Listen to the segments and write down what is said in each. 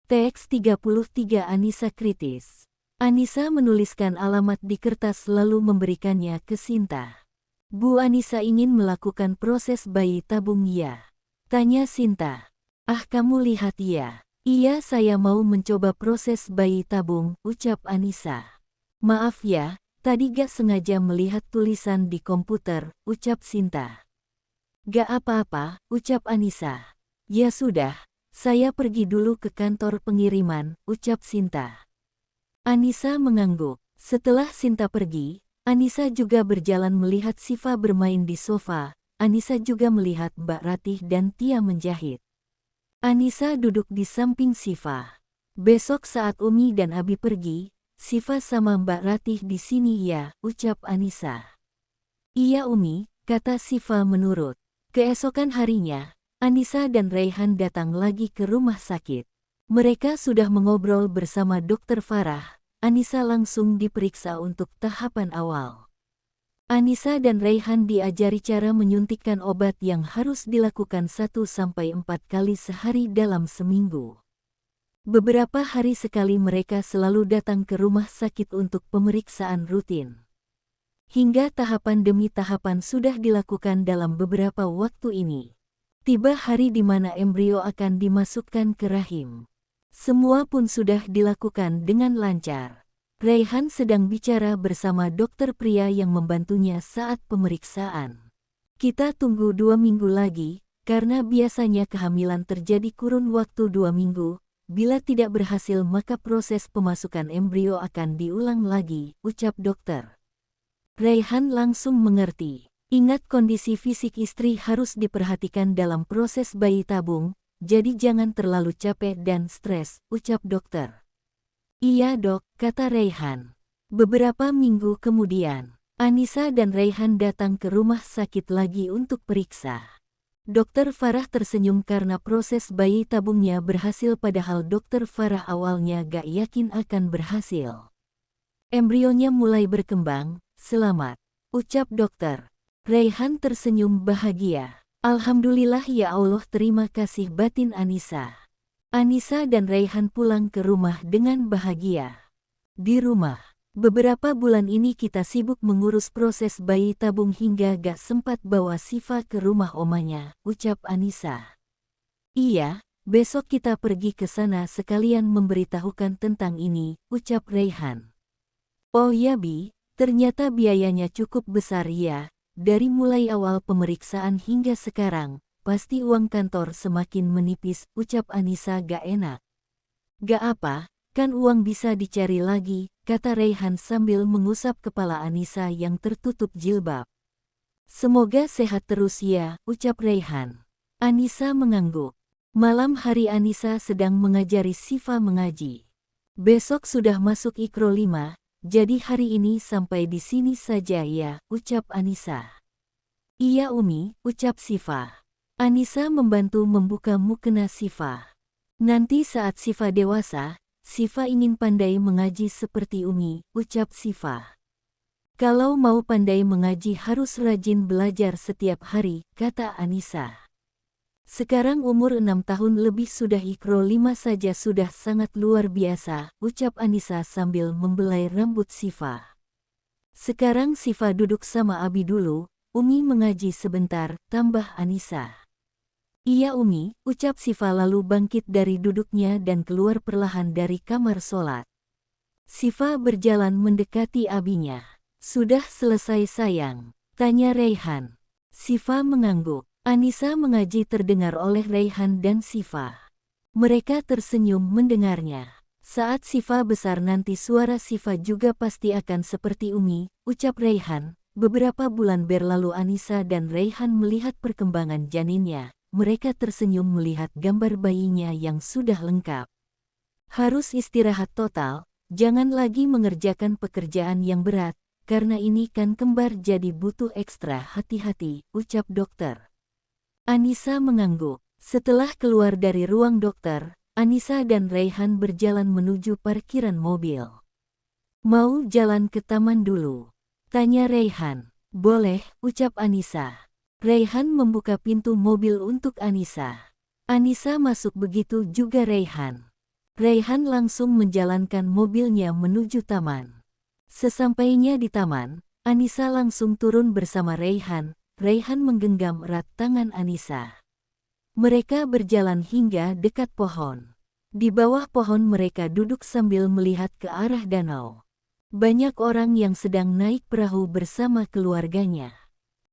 TX33 Anissa kritis. Anissa menuliskan alamat di kertas lalu memberikannya ke Sinta. Bu Anissa ingin melakukan proses bayi tabung ya? Tanya Sinta. Ah kamu lihat ya. Iya saya mau mencoba proses bayi tabung, ucap Anissa. Maaf ya, tadi gak sengaja melihat tulisan di komputer, ucap Sinta. Gak apa-apa, ucap Anissa. Ya sudah. Saya pergi dulu ke kantor pengiriman, ucap Sinta. Anissa mengangguk. Setelah Sinta pergi, Anissa juga berjalan melihat Siva bermain di sofa. Anissa juga melihat Mbak Ratih dan Tia menjahit. Anissa duduk di samping Siva. Besok saat Umi dan Abi pergi, Siva sama Mbak Ratih di sini ya, ucap Anissa. Iya Umi, kata Siva menurut. Keesokan harinya, Anissa dan Raihan datang lagi ke rumah sakit. Mereka sudah mengobrol bersama Dokter Farah. Anissa langsung diperiksa untuk tahapan awal. Anissa dan Raihan diajari cara menyuntikkan obat yang harus dilakukan 1-4 kali sehari dalam seminggu. Beberapa hari sekali mereka selalu datang ke rumah sakit untuk pemeriksaan rutin. Hingga tahapan demi tahapan sudah dilakukan dalam beberapa waktu ini. Tiba hari di mana embrio akan dimasukkan ke rahim. Semua pun sudah dilakukan dengan lancar. Raihan sedang bicara bersama dokter pria yang membantunya saat pemeriksaan. Kita tunggu 2 minggu lagi, karena biasanya kehamilan terjadi kurun waktu 2 minggu. Bila tidak berhasil maka proses pemasukan embrio akan diulang lagi, ucap dokter. Raihan langsung mengerti. Ingat kondisi fisik istri harus diperhatikan dalam proses bayi tabung, jadi jangan terlalu capek dan stres, ucap dokter. Iya dok, kata Raihan. Beberapa minggu kemudian, Anissa dan Raihan datang ke rumah sakit lagi untuk periksa. Dokter Farah tersenyum karena proses bayi tabungnya berhasil padahal dokter Farah awalnya gak yakin akan berhasil. Embrionya mulai berkembang, selamat, ucap dokter. Raihan tersenyum bahagia. Alhamdulillah ya Allah terima kasih batin Anissa. Anissa dan Raihan pulang ke rumah dengan bahagia. Di rumah, beberapa bulan ini kita sibuk mengurus proses bayi tabung hingga gak sempat bawa Siva ke rumah omanya, ucap Anissa. Iya, besok kita pergi ke sana sekalian memberitahukan tentang ini, ucap Raihan. Oh ya Bi, ternyata biayanya cukup besar ya. Dari mulai awal pemeriksaan hingga sekarang, pasti uang kantor semakin menipis, ucap Anissa gak enak. Gak apa, kan uang bisa dicari lagi, kata Raihan sambil mengusap kepala Anissa yang tertutup jilbab. Semoga sehat terus ya, ucap Raihan. Anissa mengangguk. Malam hari Anissa sedang mengajari Siva mengaji. Besok sudah masuk Iqro 5. Jadi hari ini sampai di sini saja ya, ucap Anissa. Iya Umi, ucap Siva. Anissa membantu membuka mukena Siva. Nanti saat Siva dewasa, Siva ingin pandai mengaji seperti Umi, ucap Siva. Kalau mau pandai mengaji harus rajin belajar setiap hari, kata Anissa. Sekarang umur 6 tahun lebih sudah Iqro 5 saja sudah sangat luar biasa, ucap Anissa sambil membelai rambut Siva. Sekarang Siva duduk sama Abi dulu, Umi mengaji sebentar, tambah Anissa. Iya Umi, ucap Siva lalu bangkit dari duduknya dan keluar perlahan dari kamar sholat. Siva berjalan mendekati Abinya. Sudah selesai sayang? Tanya Raihan. Siva mengangguk. Anissa mengaji terdengar oleh Raihan dan Siva. Mereka tersenyum mendengarnya. Saat Siva besar nanti suara Siva juga pasti akan seperti Umi, ucap Raihan. Beberapa bulan berlalu Anissa dan Raihan melihat perkembangan janinnya. Mereka tersenyum melihat gambar bayinya yang sudah lengkap. Harus istirahat total, jangan lagi mengerjakan pekerjaan yang berat, karena ini kan kembar jadi butuh ekstra hati-hati, ucap dokter. Anissa mengangguk. Setelah keluar dari ruang dokter, Anissa dan Raihan berjalan menuju parkiran mobil. Mau jalan ke taman dulu? Tanya Raihan. Boleh, ucap Anissa. Raihan membuka pintu mobil untuk Anissa. Anissa masuk begitu juga Raihan. Raihan langsung menjalankan mobilnya menuju taman. Sesampainya di taman, Anissa langsung turun bersama Raihan. Raihan menggenggam erat tangan Anissa. Mereka berjalan hingga dekat pohon. Di bawah pohon mereka duduk sambil melihat ke arah danau. Banyak orang yang sedang naik perahu bersama keluarganya.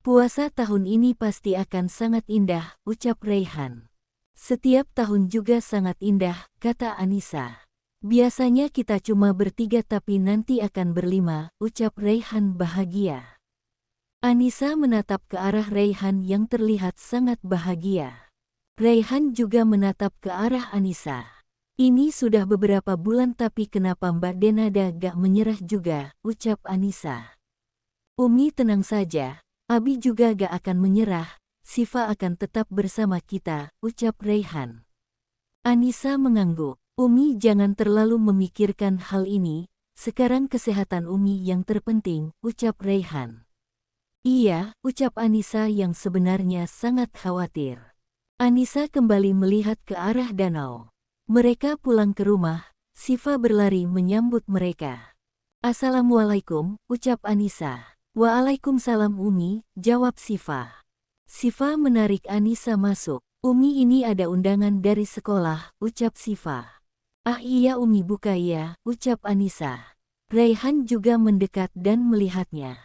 Puasa tahun ini pasti akan sangat indah, ucap Raihan. Setiap tahun juga sangat indah, kata Anissa. Biasanya kita cuma bertiga tapi nanti akan berlima, ucap Raihan bahagia. Anissa menatap ke arah Raihan yang terlihat sangat bahagia. Raihan juga menatap ke arah Anissa. Ini sudah beberapa bulan tapi kenapa Mbak Denada gak menyerah juga, ucap Anissa. Umi tenang saja, Abi juga gak akan menyerah, Siva akan tetap bersama kita, ucap Raihan. Anissa mengangguk. Umi jangan terlalu memikirkan hal ini, sekarang kesehatan Umi yang terpenting, ucap Raihan. Iya, ucap Anissa yang sebenarnya sangat khawatir. Anissa kembali melihat ke arah danau. Mereka pulang ke rumah, Siva berlari menyambut mereka. Assalamualaikum, ucap Anissa. Waalaikumsalam Umi, jawab Siva. Siva menarik Anissa masuk. Umi ini ada undangan dari sekolah, ucap Siva. Ah iya Umi buka ya, ucap Anissa. Raihan juga mendekat dan melihatnya.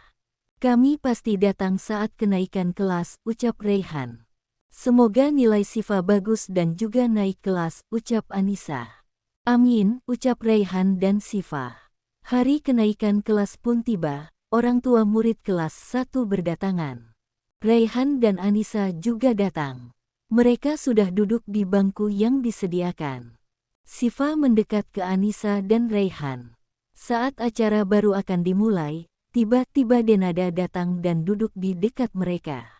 Kami pasti datang saat kenaikan kelas, ucap Raihan. Semoga nilai Siva bagus dan juga naik kelas, ucap Anissa. Amin, ucap Raihan dan Siva. Hari kenaikan kelas pun tiba, orang tua murid kelas 1 berdatangan. Raihan dan Anissa juga datang. Mereka sudah duduk di bangku yang disediakan. Siva mendekat ke Anissa dan Raihan. Saat acara baru akan dimulai, tiba-tiba Denada datang dan duduk di dekat mereka.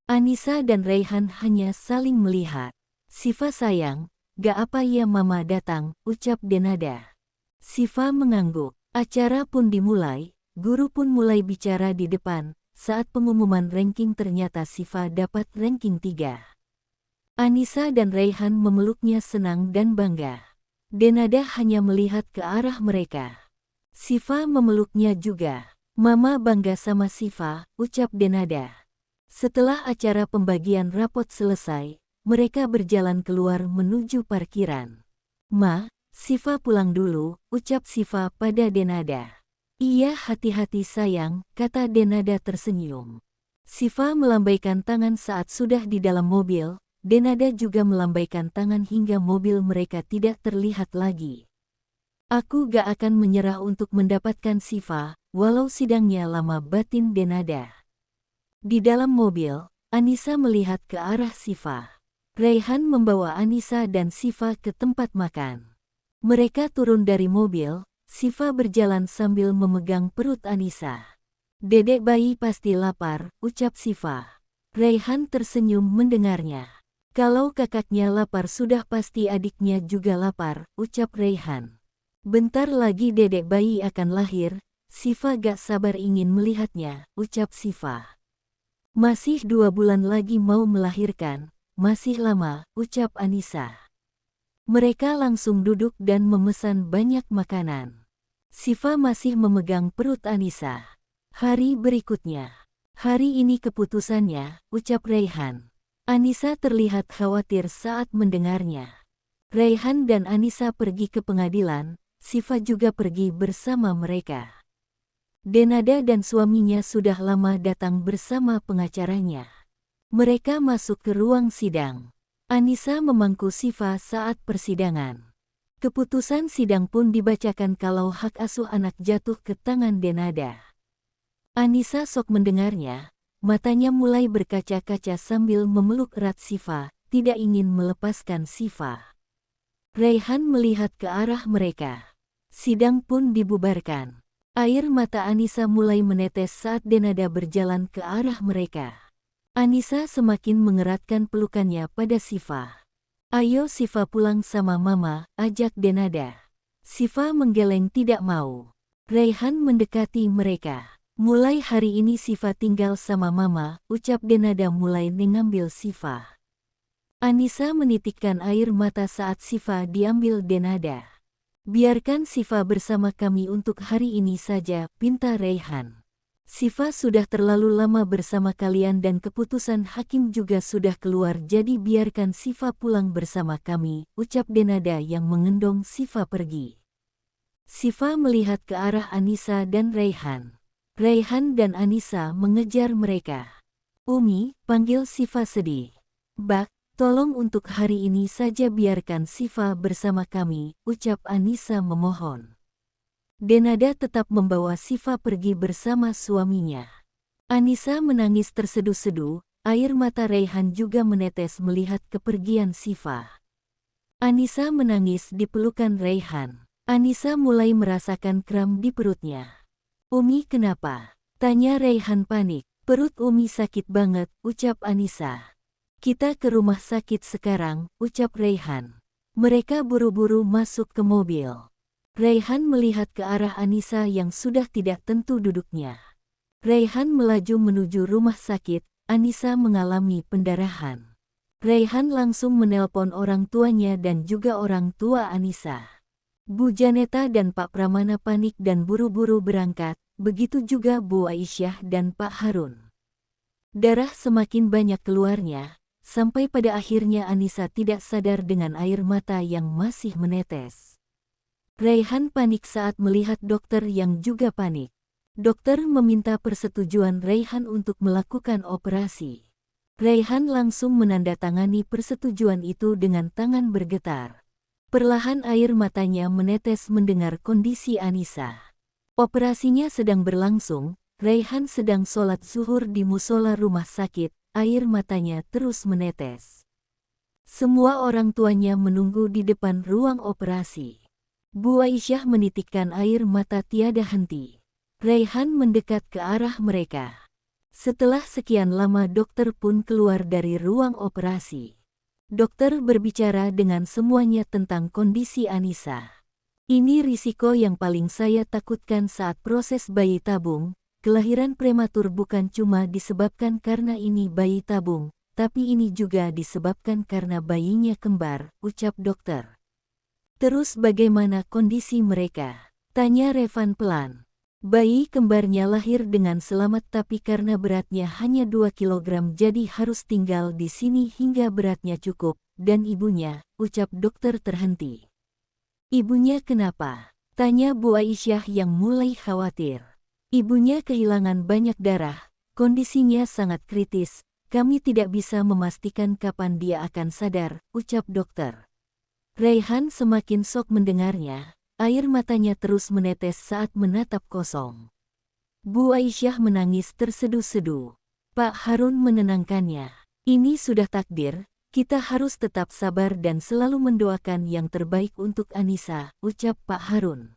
Anissa dan Raihan hanya saling melihat. Siva sayang, gak apa ya mama datang, ucap Denada. Siva mengangguk. Acara pun dimulai, guru pun mulai bicara di depan. Saat pengumuman ranking ternyata Siva dapat ranking 3. Anissa dan Raihan memeluknya senang dan bangga. Denada hanya melihat ke arah mereka. Siva memeluknya juga. Mama bangga sama Siva, ucap Denada. Setelah acara pembagian rapot selesai, mereka berjalan keluar menuju parkiran. Ma, Siva pulang dulu, ucap Siva pada Denada. Iya hati-hati sayang, kata Denada tersenyum. Siva melambaikan tangan saat sudah di dalam mobil. Denada juga melambaikan tangan hingga mobil mereka tidak terlihat lagi. Aku gak akan menyerah untuk mendapatkan Siva, walau sidangnya lama, batin Denada. Di dalam mobil, Anissa melihat ke arah Siva. Raihan membawa Anissa dan Siva ke tempat makan. Mereka turun dari mobil, Siva berjalan sambil memegang perut Anissa. Dedek bayi pasti lapar, ucap Siva. Raihan tersenyum mendengarnya. Kalau kakaknya lapar sudah pasti adiknya juga lapar, ucap Raihan. Bentar lagi dedek bayi akan lahir, Siva gak sabar ingin melihatnya, ucap Siva. Masih 2 bulan lagi mau melahirkan, masih lama, ucap Anissa. Mereka langsung duduk dan memesan banyak makanan. Siva masih memegang perut Anissa. Hari berikutnya. Hari ini keputusannya, ucap Raihan. Anissa terlihat khawatir saat mendengarnya. Raihan dan Anissa pergi ke pengadilan, Siva juga pergi bersama mereka. Denada dan suaminya sudah lama datang bersama pengacaranya. Mereka masuk ke ruang sidang. Anissa memangku Siva saat persidangan. Keputusan sidang pun dibacakan kalau hak asuh anak jatuh ke tangan Denada. Anissa sok mendengarnya, matanya mulai berkaca-kaca sambil memeluk erat Siva, tidak ingin melepaskan Siva. Raihan melihat ke arah mereka. Sidang pun dibubarkan. Air mata Anissa mulai menetes saat Denada berjalan ke arah mereka. Anissa semakin mengeratkan pelukannya pada Siva. Ayo Siva pulang sama mama, ajak Denada. Siva menggeleng tidak mau. Raihan mendekati mereka. Mulai hari ini Siva tinggal sama mama, ucap Denada mulai mengambil Siva. Anissa menitikkan air mata saat Siva diambil Denada. Biarkan Siva bersama kami untuk hari ini saja, pinta Raihan. Siva sudah terlalu lama bersama kalian dan keputusan hakim juga sudah keluar, jadi biarkan Siva pulang bersama kami, ucap Denada yang mengendong Siva pergi. Siva melihat ke arah Anissa dan Raihan. Raihan dan Anissa mengejar mereka. Umi, panggil Siva sedih. Bak, tolong untuk hari ini saja biarkan Siva bersama kami, ucap Anissa memohon. Denada tetap membawa Siva pergi bersama suaminya. Anissa menangis terseduh-seduh, air mata Raihan juga menetes melihat kepergian Siva. Anissa menangis di pelukan Raihan. Anissa mulai merasakan kram di perutnya. Umi kenapa? Tanya Raihan panik. Perut Umi sakit banget, ucap Anissa. Kita ke rumah sakit sekarang, ucap Raihan. Mereka buru-buru masuk ke mobil. Raihan melihat ke arah Anissa yang sudah tidak tentu duduknya. Raihan melaju menuju rumah sakit, Anissa mengalami pendarahan. Raihan langsung menelpon orang tuanya dan juga orang tua Anissa. Bu Janeta dan Pak Pramana panik dan buru-buru berangkat, begitu juga Bu Aisyah dan Pak Harun. Darah semakin banyak keluarnya, sampai pada akhirnya Anissa tidak sadar dengan air mata yang masih menetes. Raihan panik saat melihat dokter yang juga panik. Dokter meminta persetujuan Raihan untuk melakukan operasi. Raihan langsung menandatangani persetujuan itu dengan tangan bergetar. Perlahan air matanya menetes mendengar kondisi Anissa. Operasinya sedang berlangsung, Raihan sedang sholat zuhur di musola rumah sakit. Air matanya terus menetes. Semua orang tuanya menunggu di depan ruang operasi. Bu Aisyah menitikkan air mata tiada henti. Raihan mendekat ke arah mereka. Setelah sekian lama dokter pun keluar dari ruang operasi. Dokter berbicara dengan semuanya tentang kondisi Anissa. Ini risiko yang paling saya takutkan saat proses bayi tabung. Kelahiran prematur bukan cuma disebabkan karena ini bayi tabung, tapi ini juga disebabkan karena bayinya kembar, ucap dokter. Terus bagaimana kondisi mereka? Tanya Revan pelan. Bayi kembarnya lahir dengan selamat tapi karena beratnya hanya 2 kg jadi harus tinggal di sini hingga beratnya cukup, dan ibunya, ucap dokter terhenti. Ibunya kenapa? Tanya Bu Aisyah yang mulai khawatir. Ibunya kehilangan banyak darah, kondisinya sangat kritis, kami tidak bisa memastikan kapan dia akan sadar, ucap dokter. Raihan semakin shock mendengarnya, air matanya terus menetes saat menatap kosong. Bu Aisyah menangis terseduh-seduh. Pak Harun menenangkannya. Ini sudah takdir, kita harus tetap sabar dan selalu mendoakan yang terbaik untuk Anissa, ucap Pak Harun.